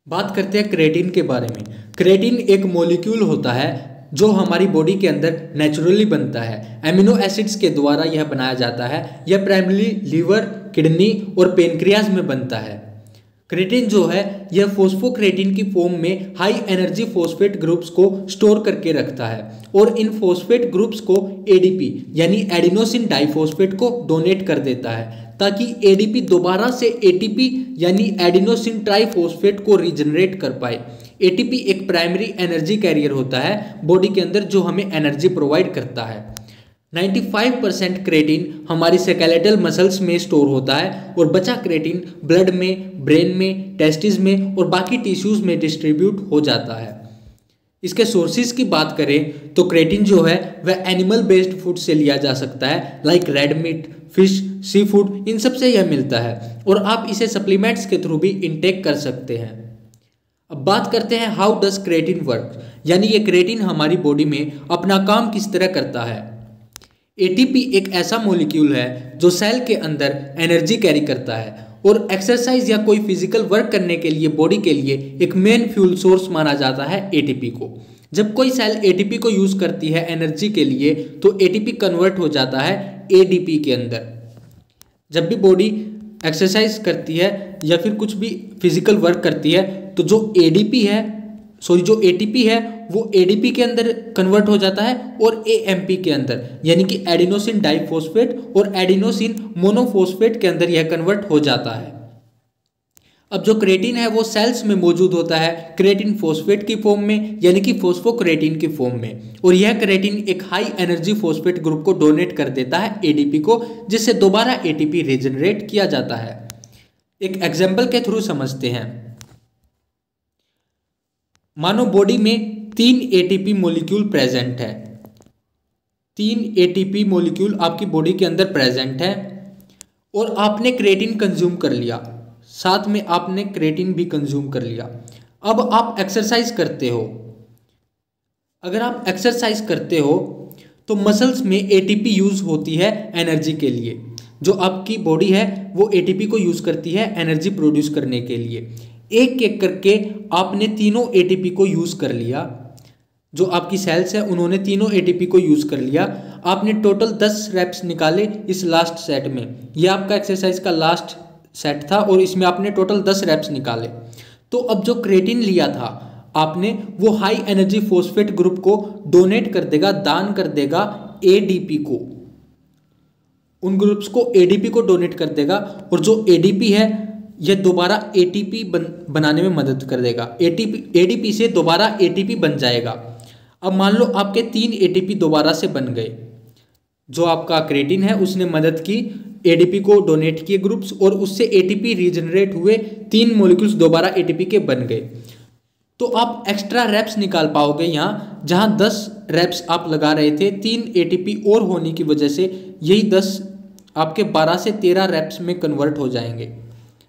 बात करते हैं क्रेटिन के बारे में। क्रेटिन एक मॉलिक्यूल होता है जो हमारी बॉडी के अंदर नेचुरली बनता है। एमिनो एसिड्स के द्वारा यह बनाया जाता है। यह प्राइमरी लीवर, किडनी और पेनक्रियाज में बनता है। क्रेटिन जो है यह फॉस्फोक्रेटिन की फॉर्म में हाई एनर्जी फॉस्फेट ग्रुप्स को स्टोर करके रखता है और इन फॉस्फेट ग्रुप्स को एडीपी यानी एडिनोसिन डाइफॉस्फेट को डोनेट कर देता है ताकि एडीपी दोबारा से एटीपी यानी एडिनोसिन ट्राइफॉस्फेट को रीजनरेट कर पाए। एटीपी एक प्राइमरी एनर्जी कैरियर होता है बॉडी के अंदर जो हमें एनर्जी प्रोवाइड करता है। 95% क्रेटिन हमारी स्केलेटल मसल्स में स्टोर होता है और बचा क्रेटिन ब्लड में, ब्रेन में, टेस्टिस में और बाकी टिश्यूज में डिस्ट्रीब्यूट हो जाता है। इसके सोर्सेज की बात करें तो क्रेटिन जो है वह एनिमल बेस्ड फूड से लिया जा सकता है, like red meat, fish, sea food, इन सब से यह मिलता है और आप इसे सप्लीमेंट्स के थ्रू भी इनटेक कर सकते हैं। अब बात करते हैं हाउ डज क्रेटिन वर्क, यानी ये क्रेटिन हमारी बॉडी में अपना काम किस तरह करता है। एटीपी एक ऐसा मॉलिक्यूल है जो सेल के अंदर एनर्जी कैरी करता है और एक्सरसाइज या कोई फिजिकल वर्क करने के लिए बॉडी के लिए एक मेन फ्यूल सोर्स माना जाता है एटीपी को। जब कोई सेल एटीपी को यूज करती है एनर्जी के लिए तो एटीपी कन्वर्ट हो जाता है एडीपी के अंदर। जब भी बॉडी एक्सरसाइज करती है या फिर कुछ भी फिजिकल वर्क करती है तो जो एटीपी है वो एडीपी के अंदर कन्वर्ट हो जाता है और एएमपी के अंदर यानी कि एडिनोसिन डाइफॉस्फेट और एडिनोसिन मोनोफॉस्फेट के अंदर यह कन्वर्ट हो जाता है। अब जो क्रेटिन है वो सेल्स में मौजूद होता है क्रेटिन फॉस्फेट की फॉर्म में यानी कि फॉस्फोक्रेटिन की फॉर्म में, और यह क्रेटिन एक हाई एनर्जी फॉस्फेट ग्रुप को डोनेट कर देता है एडीपी को, जिससे दोबारा एटीपी रीजनरेट किया जाता है। एक एग्जाम्पल के थ्रू समझते हैं। मानो बॉडी में 3 एटीपी मॉलिक्यूल प्रेजेंट है। 3 एटीपी मॉलिक्यूल आपकी बॉडी के अंदर प्रेजेंट है और आपने क्रेटिन कंज्यूम कर लिया, साथ में आपने क्रेटिन भी कंज्यूम कर लिया। अब आप एक्सरसाइज करते हो। अगर आप एक्सरसाइज करते हो तो मसल्स में एटीपी यूज होती है एनर्जी के लिए। जो आपकी बॉडी है वो एटीपी को यूज करती है एनर्जी प्रोड्यूस करने के लिए। एक एक करके आपने तीनों एटीपी को यूज कर लिया। जो आपकी सेल्स है उन्होंने तीनों एटीपी को यूज कर लिया। आपने टोटल 10 रेप्स निकाले इस लास्ट सेट में। यह आपका एक्सरसाइज का लास्ट सेट था और इसमें आपने टोटल 10 रेप्स निकाले। तो अब जो क्रेटिन लिया था आपने वो हाई एनर्जी फॉस्फेट ग्रुप को डोनेट कर देगा, दान कर देगा एडीपी को। उन ग्रुप्स को एडीपी को डोनेट कर देगा और जो एडीपी है यह दोबारा एटीपी बनाने में मदद कर देगा। एडीपी से दोबारा एटीपी बन जाएगा। अब मान लो आपके 3 एटीपी दोबारा से बन गए। जो आपका क्रेटिन है उसने मदद की, एडीपी को डोनेट किए ग्रुप्स और उससे एटीपी रीजनरेट हुए, 3 मॉलिक्यूल्स दोबारा एटीपी के बन गए। तो आप एक्स्ट्रा रेप्स निकाल पाओगे यहाँ, जहाँ 10 रेप्स आप लगा रहे थे 3 एटीपी और होने की वजह से यही 10 आपके 12 से 13 रेप्स में कन्वर्ट हो जाएंगे।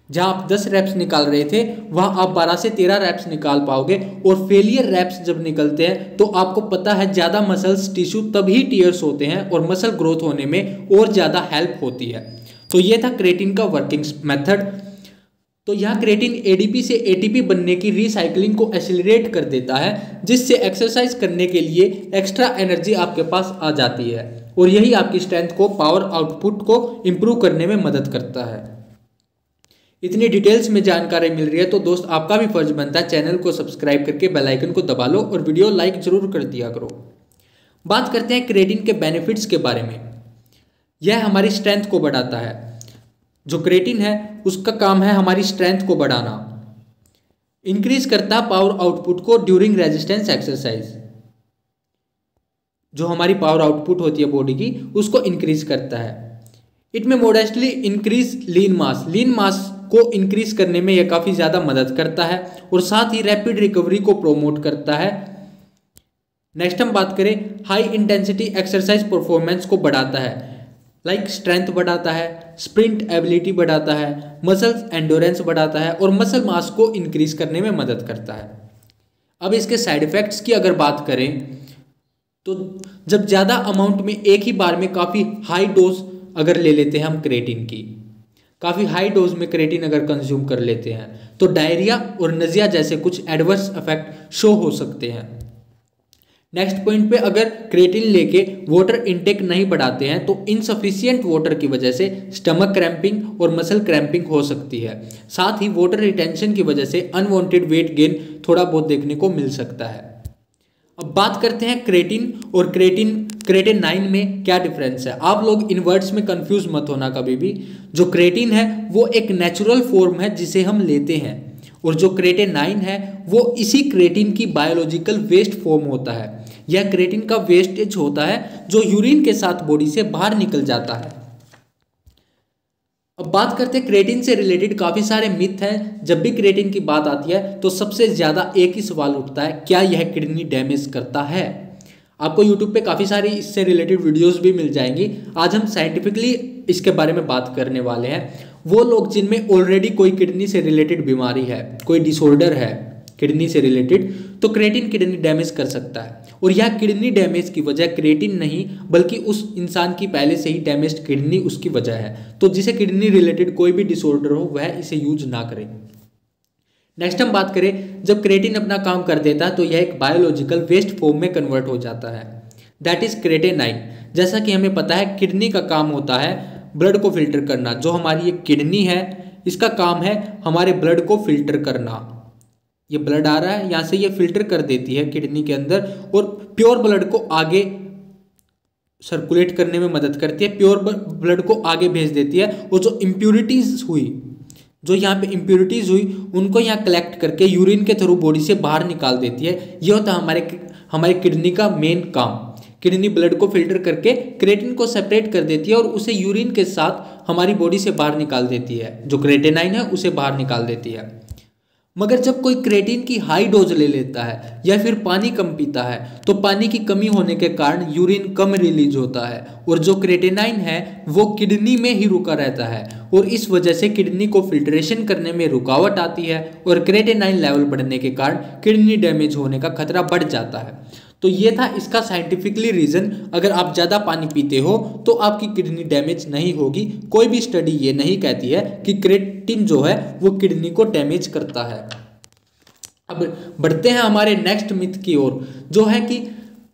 जहाँ आप 10 रेप्स निकाल रहे थे वहाँ आप 12 से 13 रेप्स निकाल पाओगे। और फेलियर रेप्स जब निकलते हैं तो आपको पता है ज़्यादा मसल्स टिश्यू तभी टीयर्स होते हैं और मसल ग्रोथ होने में और ज़्यादा हेल्प होती है। तो ये था क्रेटिन का वर्किंग मेथड। तो यह क्रेटिन एडीपी से एटीपी बनने की रिसाइकलिंग को एक्सेलरेट कर देता है, जिससे एक्सरसाइज करने के लिए एक्स्ट्रा एनर्जी आपके पास आ जाती है और यही आपकी स्ट्रेंथ को, पावर आउटपुट को इम्प्रूव करने में मदद करता है। इतनी डिटेल्स में जानकारी मिल रही है तो दोस्त आपका भी फर्ज बनता है चैनल को सब्सक्राइब करके बेल आइकन को दबा लो और वीडियो लाइक जरूर कर दिया करो। बात करते हैं क्रेटिन के बेनिफिट्स के बारे में। यह हमारी स्ट्रेंथ को बढ़ाता है। जो क्रेटिन है उसका काम है हमारी स्ट्रेंथ को बढ़ाना। इंक्रीज करता है पावर आउटपुट को ड्यूरिंग रेजिस्टेंस एक्सरसाइज। जो हमारी पावर आउटपुट होती है बॉडी की उसको इंक्रीज करता है। इट में मोडेस्टली इंक्रीज लीन मास को इंक्रीज करने में यह काफ़ी ज़्यादा मदद करता है और साथ ही रैपिड रिकवरी को प्रोमोट करता है। नेक्स्ट हम बात करें, हाई इंटेंसिटी एक्सरसाइज परफॉर्मेंस को बढ़ाता है, लाइक स्ट्रेंथ बढ़ाता है, स्प्रिंट एबिलिटी बढ़ाता है, मसल्स एंडोरेंस बढ़ाता है और मसल मास को इंक्रीज करने में मदद करता है। अब इसके साइड इफ़ेक्ट्स की अगर बात करें तो जब ज़्यादा अमाउंट में एक ही बार में काफ़ी हाई डोज अगर ले लेते हैं हम क्रेटिन की, काफ़ी हाई डोज में क्रेटिन अगर कंज्यूम कर लेते हैं तो डायरिया और नजिया जैसे कुछ एडवर्स इफेक्ट शो हो सकते हैं। नेक्स्ट पॉइंट पे, अगर क्रेटिन लेके वाटर इनटेक नहीं बढ़ाते हैं तो इनसफिशिएंट वाटर की वजह से स्टमक क्रैम्पिंग और मसल क्रैम्पिंग हो सकती है। साथ ही वाटर रिटेंशन की वजह से अनवांटेड वेट गेन थोड़ा बहुत देखने को मिल सकता है। अब बात करते हैं क्रेटिन और क्रेटिन 9 में क्या डिफरेंस है। आप लोग इन वर्ड्स में कंफ्यूज मत होना कभी भी। जो क्रेटिन है वो एक नेचुरल फॉर्म है जिसे हम लेते हैं, और जो क्रेटिन 9 है वो इसी क्रेटिन की बायोलॉजिकल वेस्ट फॉर्म होता है। यह क्रेटिन का वेस्टेज होता है जो यूरिन के साथ बॉडी से बाहर निकल जाता है। अब बात करते हैं क्रेटिन से रिलेटेड काफ़ी सारे मिथ हैं। जब भी क्रेटिन की बात आती है तो सबसे ज़्यादा एक ही सवाल उठता है, क्या यह किडनी डैमेज करता है। आपको यूट्यूब पे काफ़ी सारी इससे रिलेटेड वीडियोस भी मिल जाएंगी। आज हम साइंटिफिकली इसके बारे में बात करने वाले हैं। वो लोग जिनमें ऑलरेडी कोई किडनी से रिलेटेड बीमारी है, कोई डिसऑर्डर है किडनी से रिलेटेड, तो क्रेटिन किडनी डैमेज कर सकता है। और यह किडनी डैमेज की वजह क्रेटिन नहीं बल्कि उस इंसान की पहले से ही डैमेज्ड किडनी उसकी वजह है। तो जिसे किडनी रिलेटेड कोई भी डिसऑर्डर हो वह इसे यूज ना करे। नेक्स्ट हम बात करें, जब क्रेटिन अपना काम कर देता है तो यह एक बायोलॉजिकल वेस्ट फॉर्म में कन्वर्ट हो जाता है, दैट इज क्रेटिन 9। जैसा कि हमें पता है किडनी का काम होता है ब्लड को फिल्टर करना। जो हमारी ये किडनी है इसका काम है हमारे ब्लड को फिल्टर करना। ये ब्लड आ रहा है यहाँ से, ये फिल्टर कर देती है किडनी के अंदर और प्योर ब्लड को आगे सर्कुलेट करने में मदद करती है, प्योर ब्लड को आगे भेज देती है। और जो इम्प्यूरिटीज हुई, जो यहाँ पे इम्प्यूरिटीज हुई उनको यहाँ कलेक्ट करके यूरिन के थ्रू बॉडी से बाहर निकाल देती है। ये होता है हमारे किडनी का मेन काम। किडनी ब्लड को फिल्टर करके क्रेटिन को सेपरेट कर देती है और उसे यूरिन के साथ हमारी बॉडी से बाहर निकाल देती है। जो क्रेटिन 9 है उसे बाहर निकाल देती है। मगर जब कोई क्रेटिन की हाई डोज ले लेता है या फिर पानी कम पीता है तो पानी की कमी होने के कारण यूरिन कम रिलीज होता है और जो क्रेटिन 9 है वो किडनी में ही रुका रहता है और इस वजह से किडनी को फिल्ट्रेशन करने में रुकावट आती है और क्रेटिन 9 लेवल बढ़ने के कारण किडनी डैमेज होने का खतरा बढ़ जाता है। तो ये था इसका साइंटिफिकली रीज़न। अगर आप ज़्यादा पानी पीते हो तो आपकी किडनी डैमेज नहीं होगी। कोई भी स्टडी ये नहीं कहती है कि क्रेटिन जो है वो किडनी को डैमेज करता है। अब बढ़ते हैं हमारे नेक्स्ट मिथ की ओर, जो है कि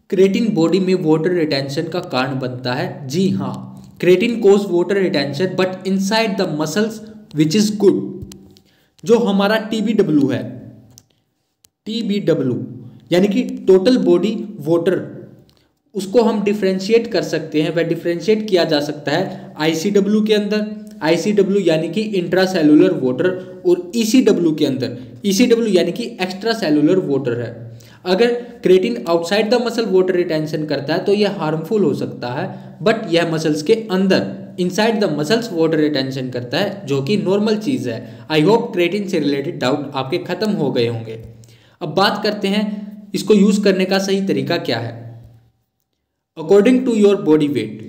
क्रेटिन बॉडी में वाटर रिटेंशन का कारण बनता है। जी हाँ, creatine cause water retention but inside the muscles which is good. जो हमारा TBW है, TBW यानी कि टोटल बॉडी वाटर, उसको हम डिफ्रेंशिएट कर सकते हैं। वह डिफ्रेंशिएट किया जा सकता है ICW के अंदर, ICW यानी कि इंट्रासेलुलर वाटर, और ECW के अंदर, ECW यानी कि एक्स्ट्रा सेलुलर वाटर है। अगर creatine outside the muscle water retention करता है तो यह हार्मफुल हो सकता है, बट यह मसल्स के अंदर inside the muscles water retention करता है, जो कि नॉर्मल चीज़ है। आई होप क्रेटिन से रिलेटेड डाउट आपके खत्म हो गए होंगे। अब बात करते हैं इसको यूज़ करने का सही तरीका क्या है। According to your body weight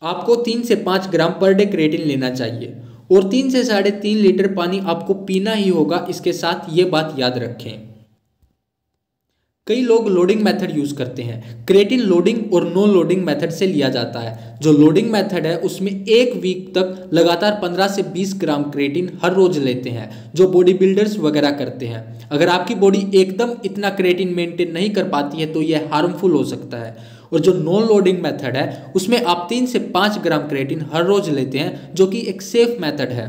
आपको 3 से 5 ग्राम पर डे क्रेटिन लेना चाहिए और 3 से 3.5 लीटर पानी आपको पीना ही होगा। इसके साथ ये बात याद रखें, कई लोग लोडिंग मेथड यूज करते हैं। क्रेटिन लोडिंग और नो लोडिंग मेथड से लिया जाता है। जो लोडिंग मेथड है उसमें 1 वीक तक लगातार 15 से 20 ग्राम क्रेटिन हर रोज लेते हैं, जो बॉडी बिल्डर्स वगैरह करते हैं। अगर आपकी बॉडी एकदम इतना क्रेटिन मेंटेन नहीं कर पाती है तो यह हार्मफुल हो सकता है। और जो नो लोडिंग मेथड है उसमें आप 3 से 5 ग्राम क्रेटिन हर रोज लेते हैं, जो कि एक सेफ मेथड है।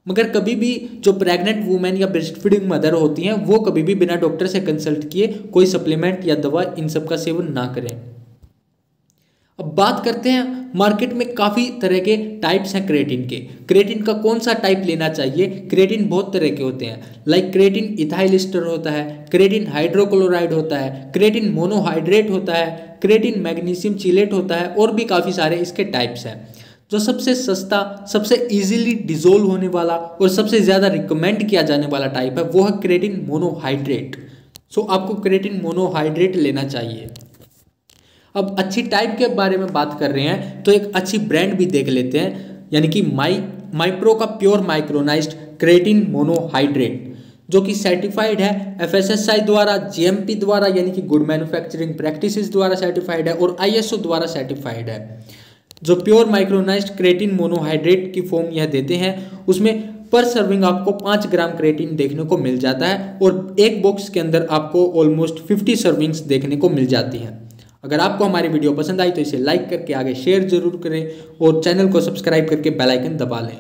मगर कभी भी जो प्रेग्नेंट वुमेन या ब्रेस्ट फीडिंग मदर होती हैं वो कभी भी बिना डॉक्टर से कंसल्ट किए कोई सप्लीमेंट या दवा इन सब का सेवन ना करें। अब बात करते हैं, मार्केट में काफ़ी तरह के टाइप्स हैं क्रेटिन के। क्रेटिन का कौन सा टाइप लेना चाहिए? क्रेटिन बहुत तरह के होते हैं, लाइक क्रेटिन इथाइल एस्टर होता है, क्रेटिन हाइड्रोक्लोराइड होता है, क्रेटिन मोनोहाइड्रेट होता है, क्रेटिन मैग्नीशियम चिलेट होता है, और भी काफ़ी सारे इसके टाइप्स हैं। जो सबसे सस्ता, सबसे इजीली डिजोल्व होने वाला और सबसे ज़्यादा रिकमेंड किया जाने वाला टाइप है वो है क्रेटिन मोनोहाइड्रेट। सो आपको क्रेटिन मोनोहाइड्रेट लेना चाहिए। अब अच्छी टाइप के बारे में बात कर रहे हैं तो एक अच्छी ब्रांड भी देख लेते हैं, यानी कि माइप्रो का प्योर माइक्रोनाइज्ड क्रेटिन मोनोहाइड्रेट, जो कि सर्टिफाइड है FSSAI द्वारा, GMP द्वारा यानी कि गुड मैन्युफैक्चरिंग प्रैक्टिसेस द्वारा सर्टिफाइड है, और ISO द्वारा सर्टिफाइड है। जो प्योर माइक्रोनाइज्ड क्रेटिन मोनोहाइड्रेट की फॉर्म यह देते हैं उसमें पर सर्विंग आपको 5 ग्राम क्रेटिन देखने को मिल जाता है और एक बॉक्स के अंदर आपको ऑलमोस्ट 50 सर्विंग्स देखने को मिल जाती हैं। अगर आपको हमारी वीडियो पसंद आई तो इसे लाइक करके आगे शेयर जरूर करें और चैनल को सब्सक्राइब करके बेल आइकन दबा लें।